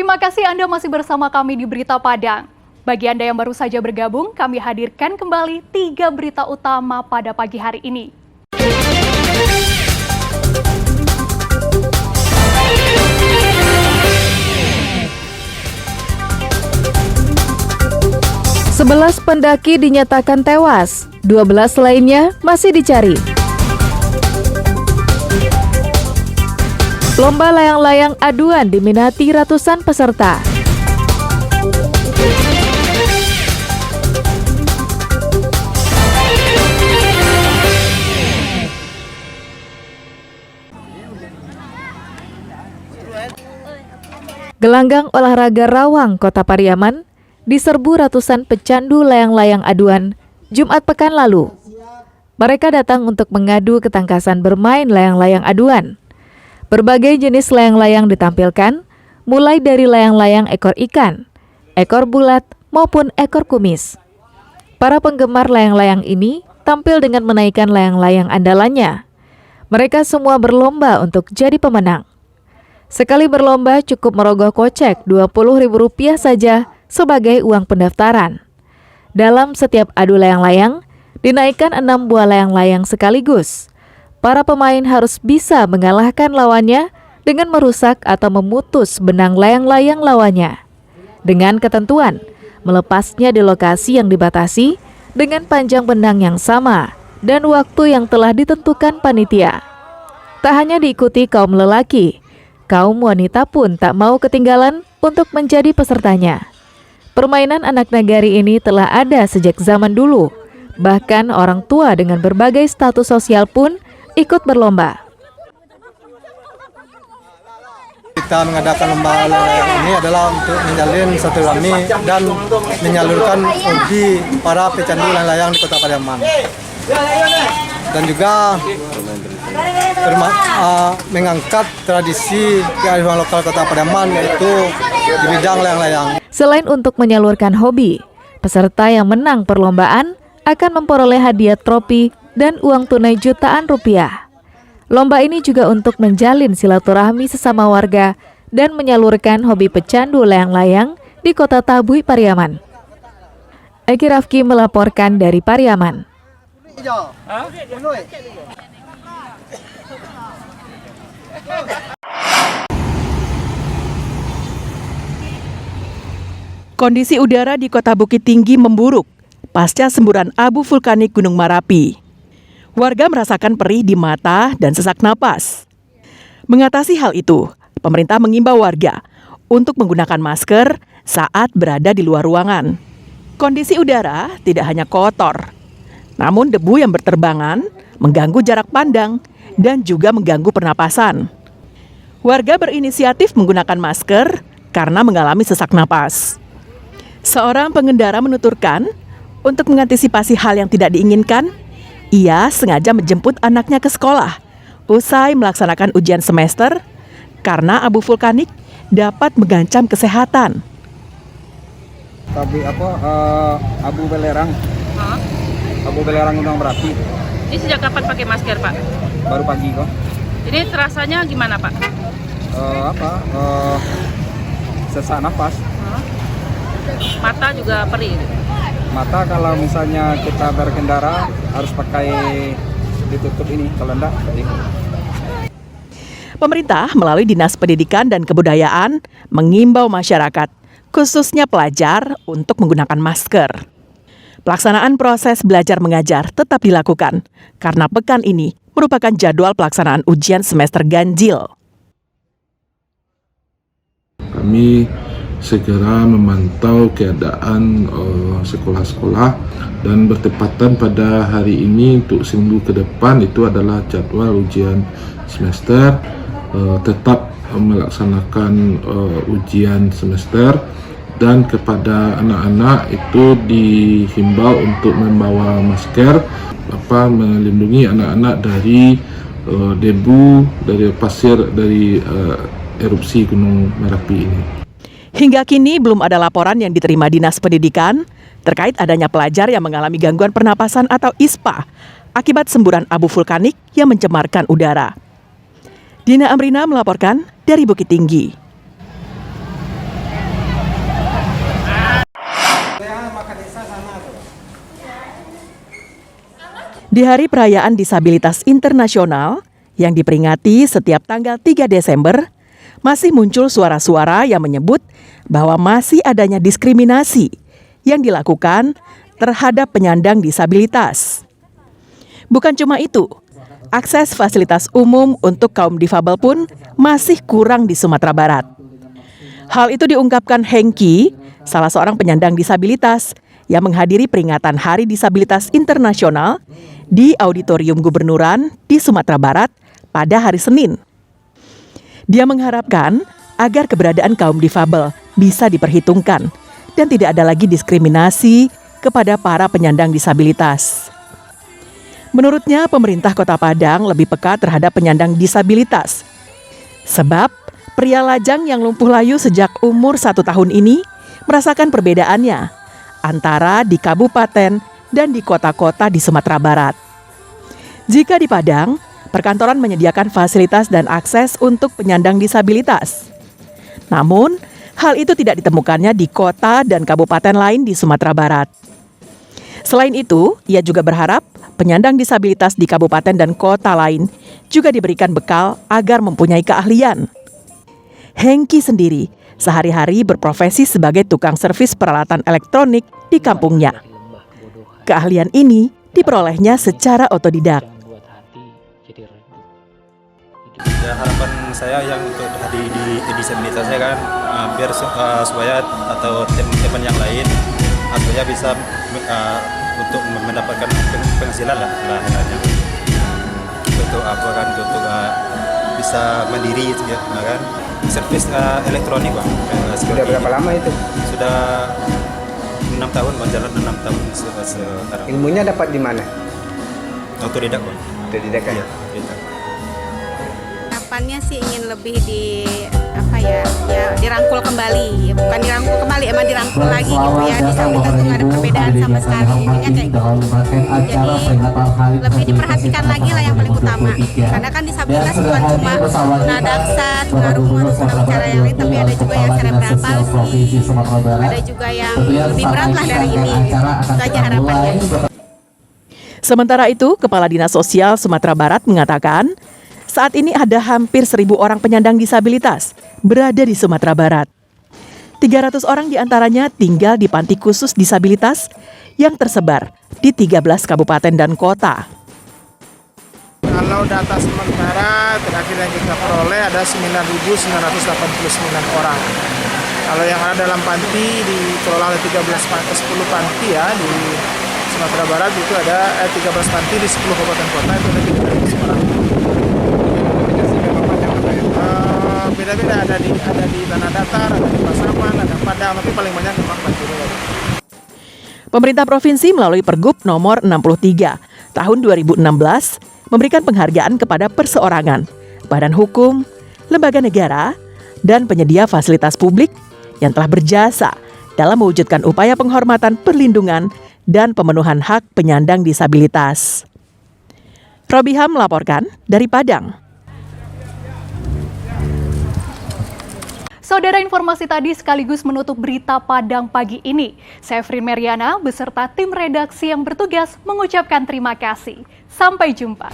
Terima kasih Anda masih bersama kami di Berita Padang. Bagi Anda yang baru saja bergabung, kami hadirkan kembali 3 berita utama pada pagi hari ini. Sebelas pendaki dinyatakan tewas, 12 lainnya masih dicari. Lomba layang-layang aduan diminati ratusan peserta. Gelanggang olahraga Rawang, Kota Pariaman, diserbu ratusan pecandu layang-layang aduan Jumat pekan lalu. Mereka datang untuk mengadu ketangkasan bermain layang-layang aduan. Berbagai jenis layang-layang ditampilkan, mulai dari layang-layang ekor ikan, ekor bulat, maupun ekor kumis. Para penggemar layang-layang ini tampil dengan menaikkan layang-layang andalannya. Mereka semua berlomba untuk jadi pemenang. Sekali berlomba cukup merogoh kocek Rp20.000 saja sebagai uang pendaftaran. Dalam setiap adu layang-layang, dinaikkan 6 buah layang-layang sekaligus. Para pemain harus bisa mengalahkan lawannya dengan merusak atau memutus benang layang-layang lawannya. Dengan ketentuan, melepasnya di lokasi yang dibatasi dengan panjang benang yang sama dan waktu yang telah ditentukan panitia. Tak hanya diikuti kaum lelaki, kaum wanita pun tak mau ketinggalan untuk menjadi pesertanya. Permainan anak nagari ini telah ada sejak zaman dulu. Bahkan orang tua dengan berbagai status sosial pun ikut berlomba. Kita mengadakan lomba layang ini adalah untuk menjalin silaturahmi dan menyalurkan hobi para pecandu layang-layang di Kota Pariaman. Dan juga mengangkat tradisi kearifan lokal Kota Pariaman, yaitu di bidang layang-layang. Selain untuk menyalurkan hobi, peserta yang menang perlombaan akan memperoleh hadiah trofi dan uang tunai jutaan rupiah. Lomba ini juga untuk menjalin silaturahmi sesama warga dan menyalurkan hobi pecandu layang-layang di Kota Tabui, Pariaman. Eki Rafki melaporkan dari Pariaman. Kondisi udara di Kota Bukit Tinggi memburuk pasca semburan abu vulkanik Gunung Merapi. Warga merasakan perih di mata dan sesak napas. Mengatasi hal itu, pemerintah mengimbau warga untuk menggunakan masker saat berada di luar ruangan. Kondisi udara tidak hanya kotor, namun debu yang berterbangan mengganggu jarak pandang dan juga mengganggu pernapasan. Warga berinisiatif menggunakan masker karena mengalami sesak napas. Seorang pengendara menuturkan, untuk mengantisipasi hal yang tidak diinginkan, ia sengaja menjemput anaknya ke sekolah usai melaksanakan ujian semester karena abu vulkanik dapat mengancam kesehatan. Abu belerang. Abu belerang Gunung Merapi. Ini sejak kapan pakai masker, Pak? Baru pagi kok. Ini terasanya gimana, Pak? Sesak nafas. Mata juga perih. Mata kalau misalnya kita berkendara harus pakai ditutup ini, kalau enggak pedih. Pemerintah melalui Dinas Pendidikan dan Kebudayaan mengimbau masyarakat, khususnya pelajar, untuk menggunakan masker. Pelaksanaan proses belajar mengajar tetap dilakukan karena pekan ini merupakan jadwal pelaksanaan ujian semester ganjil. Kami segera memantau keadaan sekolah-sekolah dan bertepatan pada hari ini untuk seminggu ke depan itu adalah jadwal ujian semester, tetap melaksanakan ujian semester, dan kepada anak-anak itu dihimbau untuk membawa masker, melindungi anak-anak dari debu, dari pasir, dari erupsi Gunung Merapi ini. Hingga kini belum ada laporan yang diterima Dinas Pendidikan terkait adanya pelajar yang mengalami gangguan pernapasan atau ISPA akibat semburan abu vulkanik yang mencemarkan udara. Dina Amrina melaporkan dari Bukit Tinggi. Di Hari Perayaan Disabilitas Internasional yang diperingati setiap tanggal 3 Desember, masih muncul suara-suara yang menyebut bahwa masih adanya diskriminasi yang dilakukan terhadap penyandang disabilitas. Bukan cuma itu, akses fasilitas umum untuk kaum difabel pun masih kurang di Sumatera Barat. Hal itu diungkapkan Hengki, salah seorang penyandang disabilitas yang menghadiri peringatan Hari Disabilitas Internasional di Auditorium Gubernuran di Sumatera Barat pada hari Senin. Dia mengharapkan agar keberadaan kaum difabel bisa diperhitungkan dan tidak ada lagi diskriminasi kepada para penyandang disabilitas. Menurutnya, pemerintah Kota Padang lebih peka terhadap penyandang disabilitas. Sebab, pria lajang yang lumpuh layu sejak umur 1 tahun ini merasakan perbedaannya antara di kabupaten dan di kota-kota di Sumatera Barat. Jika di Padang, perkantoran menyediakan fasilitas dan akses untuk penyandang disabilitas. Namun, hal itu tidak ditemukannya di kota dan kabupaten lain di Sumatera Barat. Selain itu, ia juga berharap penyandang disabilitas di kabupaten dan kota lain juga diberikan bekal agar mempunyai keahlian. Hengki sendiri sehari-hari berprofesi sebagai tukang servis peralatan elektronik di kampungnya. Keahlian ini diperolehnya secara otodidak. Ya, harapan saya yang untuk di disabilitasnya kan biar supaya atau teman-teman yang lain supaya bisa untuk mendapatkan penghasilan lah untuk apa kan untuk bisa mandiri ya kan. Servis elektronik Bang. Sudah berapa lama itu? Sudah 6 tahun, berjalan 6 tahun sekarang. Ilmunya dapat di mana? Otodidak Bang. Otodidak kan? Iya, otodidak. Harapannya sih ingin lebih dirangkul kembali, bukan dirangkul kembali, emang dirangkul lagi gitu ya. Disabilitas itu nggak ada perbedaan sama sekali, intinya kayak gitu. Jadi lebih diperhatikan lagi lah yang paling utama, karena kan disabilitas bukan cuma tunadaksa, tunarungu, tunawicara yang lain, tapi ada juga yang cerebral palsy, ada juga yang lebih berat lah dari ini. Itu aja harapannya. Sementara itu, Kepala Dinas Sosial Sumatera Barat mengatakan, saat ini ada hampir 1.000 orang penyandang disabilitas berada di Sumatera Barat. 300 orang diantaranya tinggal di panti khusus disabilitas yang tersebar di 13 kabupaten dan kota. Kalau data sementara terakhir yang kita peroleh ada 9.989 orang. Kalau yang ada dalam panti dikelola oleh 10 panti ya di Sumatera Barat itu ada 13 panti di 10 kabupaten kota itu ada 300 orang. Beda-beda ada di Tanah Datar, ada di Pasaman, ada Padang, tapi paling banyak memang Panti. Pemerintah provinsi melalui Pergub nomor 63 tahun 2016 memberikan penghargaan kepada perseorangan, badan hukum, lembaga negara, dan penyedia fasilitas publik yang telah berjasa dalam mewujudkan upaya penghormatan, perlindungan, dan pemenuhan hak penyandang disabilitas. Robiham melaporkan dari Padang. Saudara, informasi tadi sekaligus menutup berita Padang pagi ini. Saya Frin Meriana beserta tim redaksi yang bertugas mengucapkan terima kasih. Sampai jumpa.